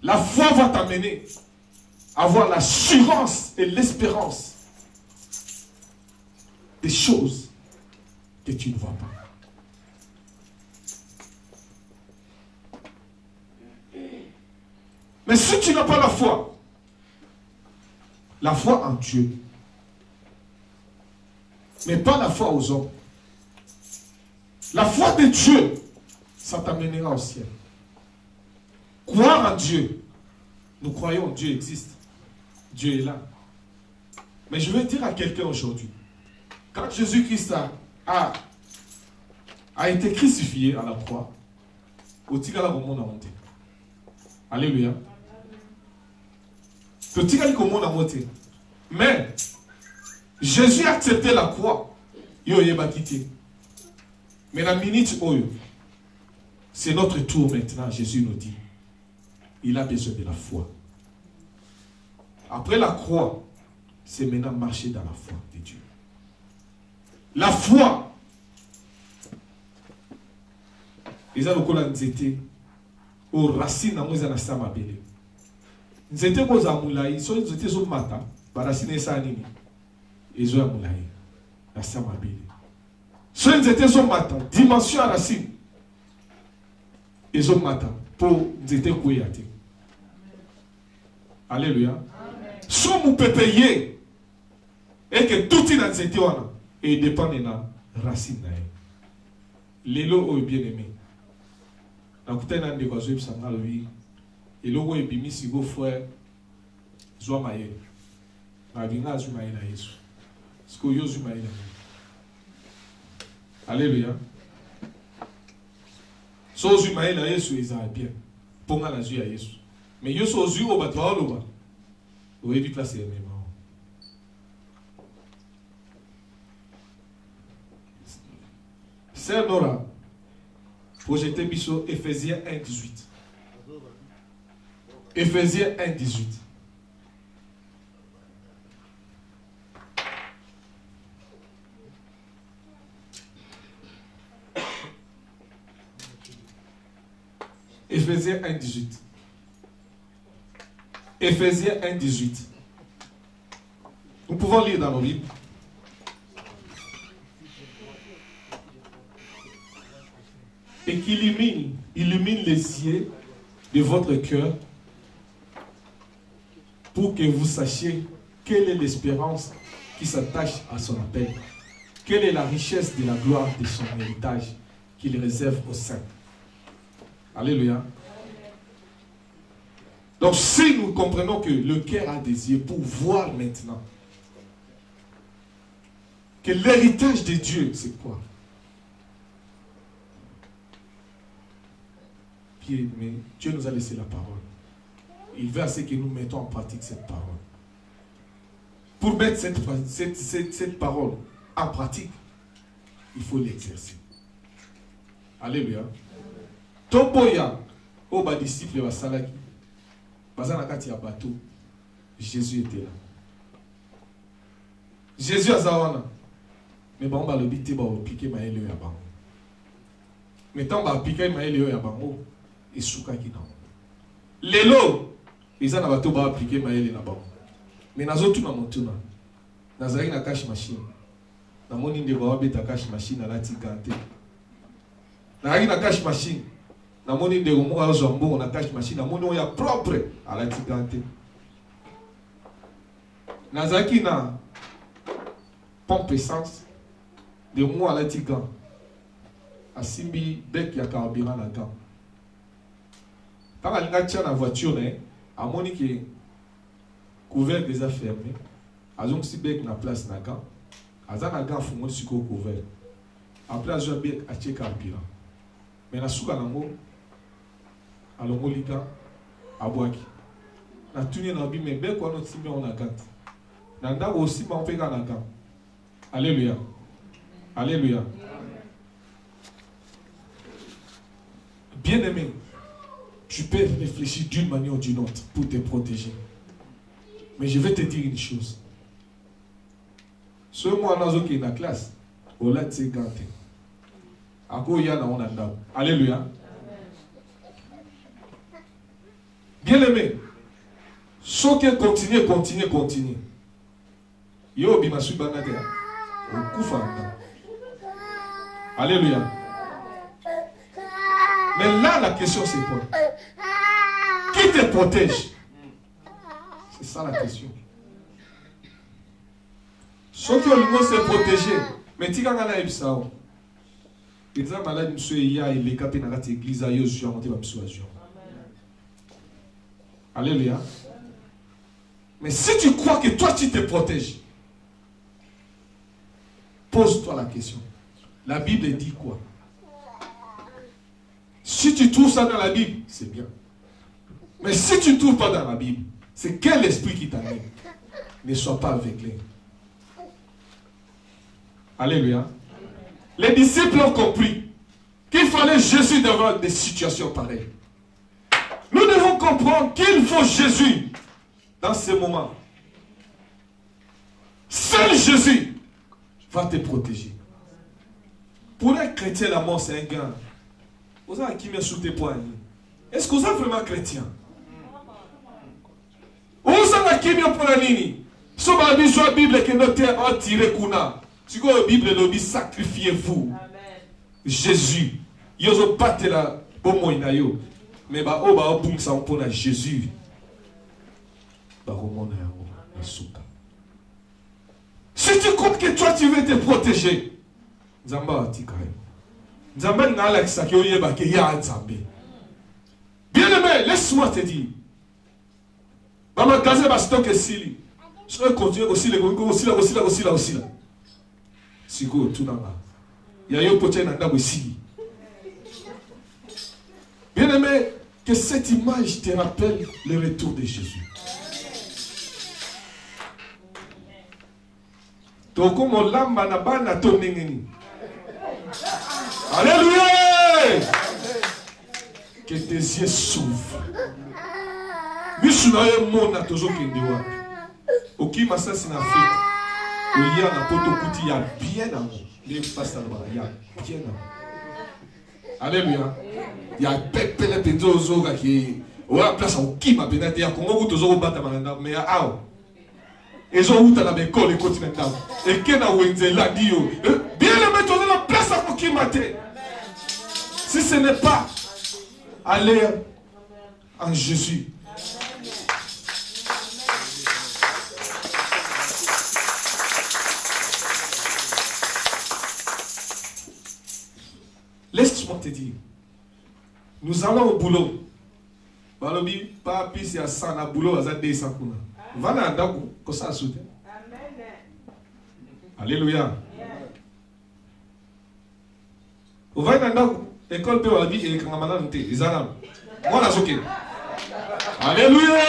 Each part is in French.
La foi va t'amener à avoir l'assurance et l'espérance des choses que tu ne vois pas. Mais si tu n'as pas la foi en Dieu, mais pas la foi aux hommes, la foi de Dieu, ça t'amènera au ciel. Croire en Dieu, nous croyons que Dieu existe. Dieu est là. Mais je veux dire à quelqu'un aujourd'hui, quand Jésus-Christ a été crucifié à la croix, au tigala au monde a monté. Alléluia. Au tigala au monde a monté. Mais Jésus a accepté la croix. Yo yeba quitté. Mais la minute oyo, c'est notre tour maintenant. Jésus nous dit, il a besoin de la foi. Après la croix, c'est maintenant marcher dans la foi de Dieu. La foi. Ils ont le nzete aux racines à moi na sama bele. Nzete ko za mulai, so nzete zo mata, ba racine sa nini. Ils ont mulai na sama bele. So nzete zo mata, dimension à racine. Ils ont mata pour nzete ko yate. Alléluia. Si vous pouvez payer et que tout est dans cette zone et dépend de la racine. Les lots est bien aimé. Donc, vous avez des choses qui sont dans la vie. Et le logo est bien mis si vous frère Zoa Maïe. La vie n'a pas été Jésus. Ce que vous avez dit. Alléluia. Si vous avez dit Jésus, ils ont bien. Pour la vie à Jésus. Mais vous avez dit au bâtiment. Vous avez déplacé les mains. Sœur Nora, projeté Bisso, Ephésiens 1, 18. Ephésiens 1, 18. Ephésiens 1, 18. Ephésiens 1, 18. Nous pouvons lire dans nos Bibles. Et qu'il illumine les yeux de votre cœur pour que vous sachiez quelle est l'espérance qui s'attache à son appel. Quelle est la richesse de la gloire de son héritage qu'il réserve aux saints. Alléluia. Donc si nous comprenons que le cœur a des yeux pour voir maintenant que l'héritage de Dieu, c'est quoi? Mais Dieu nous a laissé la parole. Il veut assez que nous mettons en pratique cette parole. Pour mettre cette parole en pratique, il faut l'exercer. Alléluia. Toboya, au bas disciple de Salaki, Bazanakati à bateau, Jésus était là. Jésus a Zawana. Mais bon, on va le biter, on va piquer ma élève à Bango. Mais tant on va piquer ma élève à Bango, et Souka qui n'a. Lélo, ils ont bateau va appliquer ma élève à Bango. Mais nous autres, nous avons tout. Nous avons une cache machine. Nous avons une cache machine à la tigante. Nous avons une cache machine. Nous avons une cache machine. Nous avons une propre à la tigante. Nous avons une pompe essence. De moi à la tigante. À Simbi, bec ya carburant la gant. Quand on a la voiture, à mon qui couvert déjà fermé, à donc si bec na place na gant, à ça na gant faut moi sur couvert. Après je bec à check carburant. Mais na souka na mo, à l'omolika, à boaki. Na tuné na bi mais bec quoi notre simbi on a gant. Nanda aussi ma on fait na gant. Alléluia. Alléluia. Bien-aimé, tu peux réfléchir d'une manière ou d'une autre pour te protéger. Mais je vais te dire une chose. Ce mois qui est dans la classe, on l'a dit ganté. Alléluia. Bien-aimé, ce qui continue. Yo bimasu banade. Alléluia. Mais là, la question c'est quoi? Qui te protège? C'est ça la question. Ceux qui ont le mot se protéger. Mais tu as un ça. Ils ont malade, monsieur, il y a les capés dans l'église, il y a Alléluia. Mais si tu crois que toi tu te protèges, pose-toi la question. La Bible dit quoi? Si tu trouves ça dans la Bible, c'est bien. Mais si tu ne trouves pas dans la Bible, c'est quel esprit qui t'anime? Ne sois pas aveuglé. Alléluia. Les disciples ont compris qu'il fallait Jésus devant des situations pareilles. Nous devons comprendre qu'il faut Jésus dans ces moments. Seul Jésus va te protéger. Pour un chrétien, la mort, c'est un gain. Vous avez qui met sous tes poignets? Est-ce que vous êtes vraiment chrétien? Vous avez qui met pour la ligne? Si vous avez la Bible que nous avons tiré, si vous avez la Bible, nous sacrifiez-vous. Jésus. Vous n'avez pas la bonne moyen. Mais vous avez la Jésus. Si tu comptes que toi tu veux te protéger, Zamba Tikaï. Zamba Nalexa qui oye ba ke ya Nzambe. Bien-aimé, laisse-moi te dire. Maman gazé ba stock sili. Je vais continuer aussi là. Siko tout nanga. Ya yo poche na ndabo sili. Bien-aimé, que cette image te rappelle le retour de Jésus. Alléluia. Que tes yeux s'ouvrent. Mishunaye mona tozo kendewa. Oki masasi na Afrique. Oya na poto kuti ya bien amour. Les pasteurs ya bien amour. Alléluia. Ya pepe le penzo zoga ki oya place oki ma penate ya Congo tozo bata malanda mais ao. Ils ont eu à l'école continentale. Et qui a eu la dio. Bien le mettre dans la place à qui mater. Si ce n'est pas aller en Jésus. Laisse-moi te dire. Nous allons au boulot. Balobi, pas pis à 100 à boulot, à 200 kuna. Voilà, d'accord, comme ça, soutien. Alléluia. Vous voyez, dans l'école de la vie et quand on a dit, ils ont moi, la soquée. Alléluia.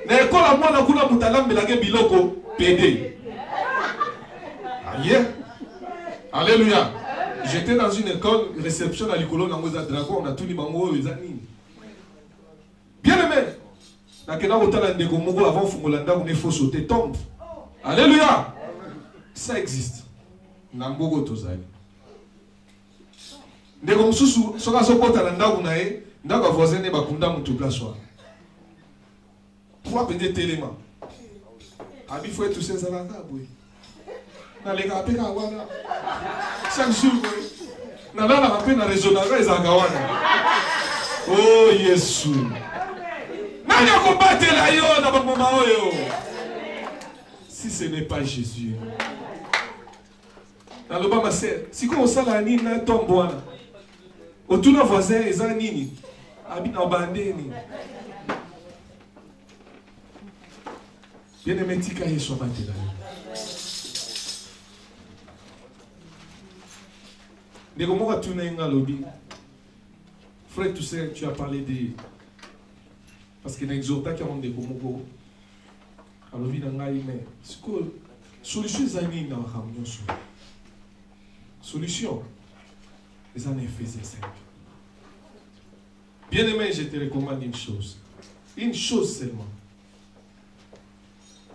L'école à moi, on a dit, on a dit, biloko, PD. Alléluia. J'étais dans une école, réception à l'école, on a dit, dragon, on a tout dit, bango, ils ont dit. Bien-aimé, avant Fungolanda, on est faux sauter, tombe. Alléluia. Ça existe. Nambogo tozali. Ndeko mususu soka sokota na ndaku na ye, ndako voisin ne bakunda mutu place wa. Pour appeler téléma. Abi faut tout ces alaka boy. Na leka apeka wana. Chaque jour boy. Na la apena na raisonnable ezaka wana. Oh Yesu. Si ce n'est pas Jésus. Dans le bas, si on sait la nini, tombe. Autour de nos voisins, ils ont nini. Habite en bandé. Bien aimé, tika Yeshua batté là. Des moments où tu n'es pas lobby. Frère, tu sais, tu as parlé de. Parce qu'il y a un exhortant qui a rendu comme vous. Alors, il y a une solution. Solution. Les années faisaient simple. Bien aimé, je te recommande une chose. Une chose seulement.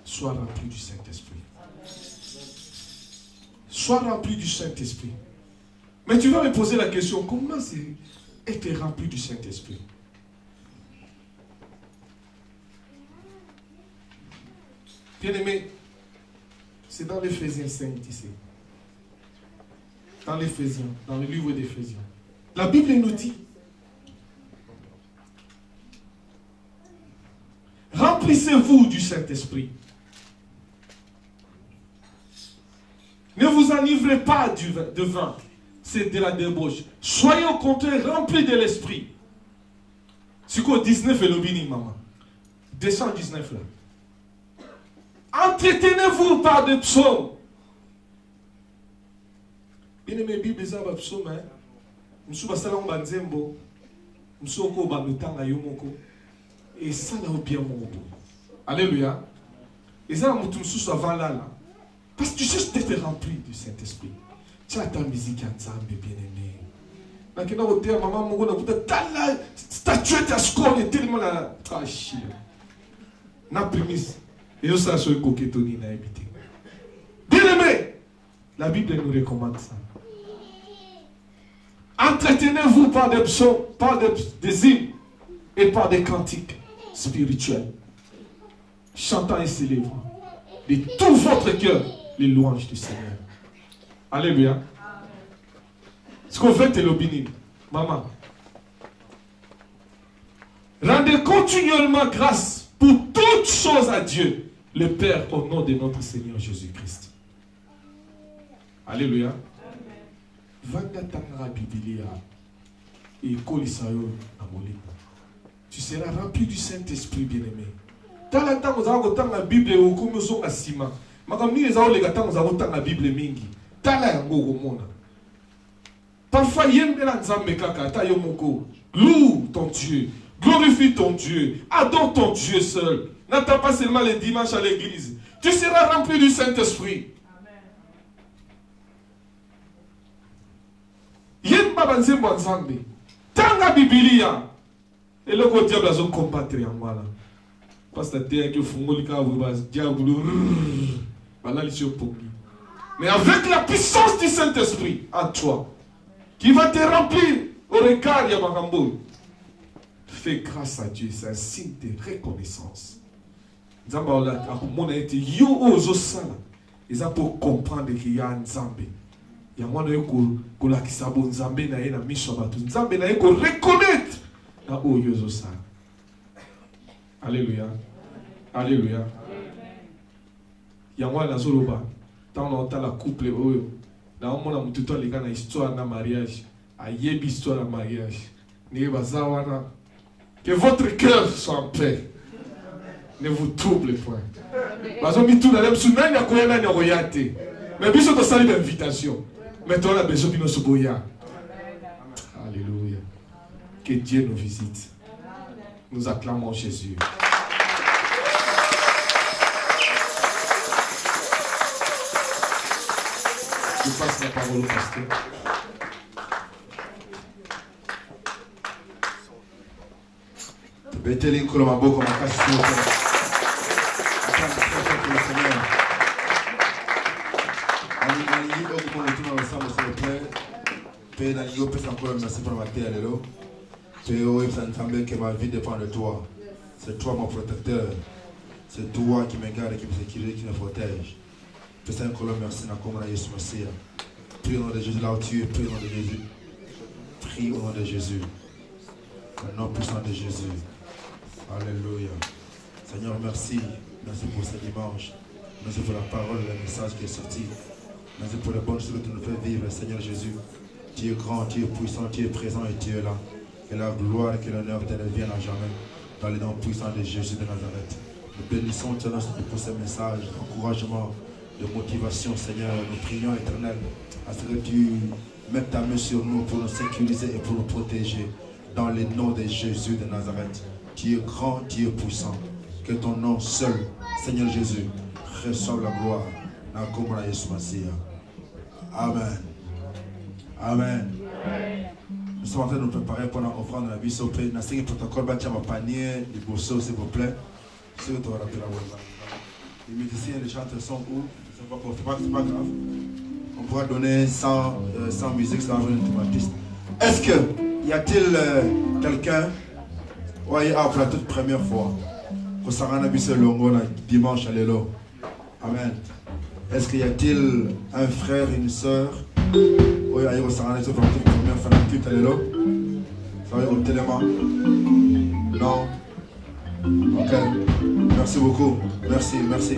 Sois rempli du Saint-Esprit. Sois rempli du Saint-Esprit. Mais tu vas me poser la question, comment c'est être rempli du Saint-Esprit. Bien-aimé, c'est dans l'Éphésiens 5 ici. Dans l'Éphésiens, dans le livre d'Éphésiens. La Bible nous dit, remplissez-vous du Saint-Esprit. Ne vous enivrez pas de vin, c'est de la débauche. Soyez au contraire remplis de l'Esprit. C'est quoi 19 et le bini, maman? 219 là. Entretenez-vous par des psaumes. Bien aimé, Bible est un psaume, hein? Nous sommes salon banzembo. Nous sommes au banutang ayomoko. Et ça là bien mon. Alléluia. Et ça là mutum sous avant là. Parce que tu sais que tu es rempli du Saint-Esprit. Tu as ta musique en Zambé, bien-aimé. Maintenant, au terme, maman, mon gars, la statue ta score est tellement la trachie. Na prémisse. Et je sais que coquetoni n'a habité. Bien-aimé, la Bible nous recommande ça. Entretenez-vous par des psaumes, par des hymnes et par des cantiques spirituels, chantant et célébrant de tout votre cœur les louanges du Seigneur. Alléluia. Ce qu'on fait, c'est l'obéir. Maman. Rendez continuellement grâce pour toutes choses à Dieu, le Père, au nom de notre Seigneur Jésus-Christ. Alléluia. Tu seras rempli du Saint-Esprit, bien-aimé. Dans le temps, vous avez la Bible et vous avez ciment. Mais comme nous avons la Bible mingi. Parfois, loue ton Dieu, glorifie ton Dieu, adore ton Dieu seul. N'attends pas seulement les dimanches à l'église. Tu seras rempli du Saint-Esprit. Yen babanze mwanzambe. Tanga Biblia. Et le diable a son combattre en moi là. Parce que tu es que fungolika vous bas diable. Voilà l'issue pour lui. Mais avec la puissance du Saint-Esprit en toi, qui va te remplir au regard de Marambo, fais grâce à Dieu, c'est un signe de reconnaissance. Nzamba a mon été yo ozo sala. Ils ont pour comprendre qu'il y a un Nzambe. Il y a moins de ko la kisabo Nzambe na ena mishabatu. Nzambe na ko reconnaître na o yozo sala. Alléluia. Alléluia. Il y a moins de zoloba. Tant longtemps la couple oyo. Na omona mututo alika na histoire na mariage. Ayebi histoire na mariage. Ne bazawana. Que votre cœur soit en paix. Ne vous trouble point. Parce que tout le monde sunani akoyana ni okoyate. Mais biso to sali d'invitation. Mais toi la besoin de nos boya. Alléluia. Que Dieu nous visite. Nous acclamons Jésus. Je passe la parole au pasteur. Beteli kolo maboko makasi sur le Seigneur. Alingi okuko mutuna ensemble s'il vous plaît. Père Nalio peut encore merci pour ma terre lelo. Père oui ça semble que ma vie dépend de toi. C'est toi mon protecteur. C'est toi qui me garde et qui me sécurise, qui me protège. Père Saint-Colo merci na komona Yesu Messia. Prie au nom de Jésus là où tu es, prie au nom de Jésus. Prie au nom de Jésus. Au nom puissant de Jésus. Alléluia. Seigneur, merci. Merci pour ce dimanche. Merci pour la parole, le message qui est sorti. Merci pour les bonnes choses que tu nous fais vivre, Seigneur Jésus. Tu es grand, tu es puissant, tu es présent et tu es là. Que la gloire et que l'honneur te reviennent à jamais. Dans les noms puissants de Jésus de Nazareth. Nous bénissons pour ce message d'encouragement, de motivation, Seigneur. Nous prions, Éternel, à ce que tu mettes ta main sur nous pour nous sécuriser et pour nous protéger. Dans les noms de Jésus de Nazareth. Tu es grand, tu es puissant. Que ton nom seul, Seigneur Jésus, reçoive la gloire. Amen. Amen. Nous sommes en train de nous préparer pour l'offrande de la vie. S'il vous plaît, nous avons un protocole, un panier, des bourseaux, s'il vous plaît. Les musiciens et les chanteurs sont où? C'est pas grave. On pourra donner sans musique, ça va venir automatique. Est-ce que Y a-t-il quelqu'un pour la toute première fois que ça rend dimanche à l'élo? Amen. Est-ce qu'il y a-t-il un frère et une sœur pour la toute première fois à l'élo? Ça va être au téléma? Non? Ok. Merci beaucoup. Merci, merci.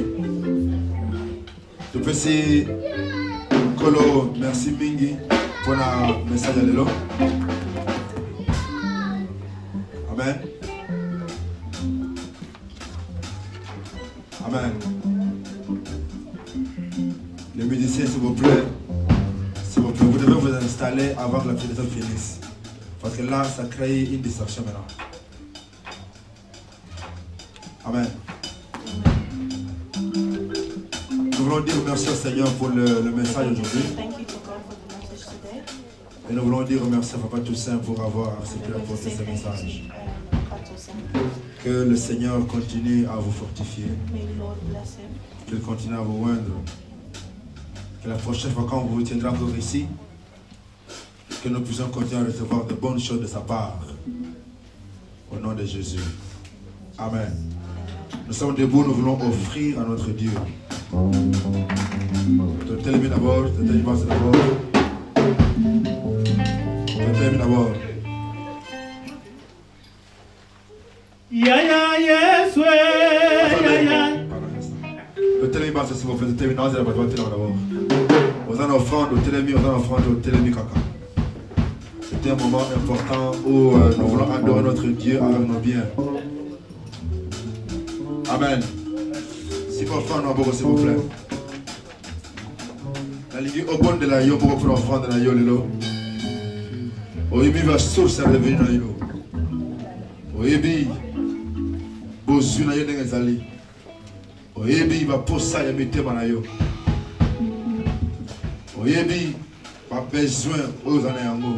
Je peux essayer Kolo, merci Mingi pour le message à l'élo. Amen. Amen. Les musiciens, s'il vous plaît, vous devez vous installer avant que la prédication finisse. Parce que là, ça crée une distraction maintenant. Amen. Nous voulons dire merci au Seigneur pour le message aujourd'hui. Et nous voulons dire merci à Papa Toussaint pour avoir accepté d'apporter ce message. Que le Seigneur continue à vous fortifier. Qu'il continue à vous oindre. Que la prochaine fois quand vous tiendrez encore ici, que nous puissions continuer à recevoir de bonnes choses de sa part. Au nom de Jésus. Amen. Nous sommes debout, nous voulons offrir à notre Dieu. Te termine d'abord, te termine d'abord. Te termine d'abord. Ya ya yes ya ya. Le télémi s'il vous plaît, le télémi d'abord. Aux en offrande, au télémi, caca. C'était un moment important où nous voulons adorer notre Dieu avec nos biens. Amen. Si vous offrez un s'il vous plaît. La ligue au bon de la yo pour offrande de la yo lelo. Oyebi va source à revenir na yo. Oyebi bozu na yo ndengezali. Oyebi va posa ya mitema na yo. Oyebi va besoin aux années yango.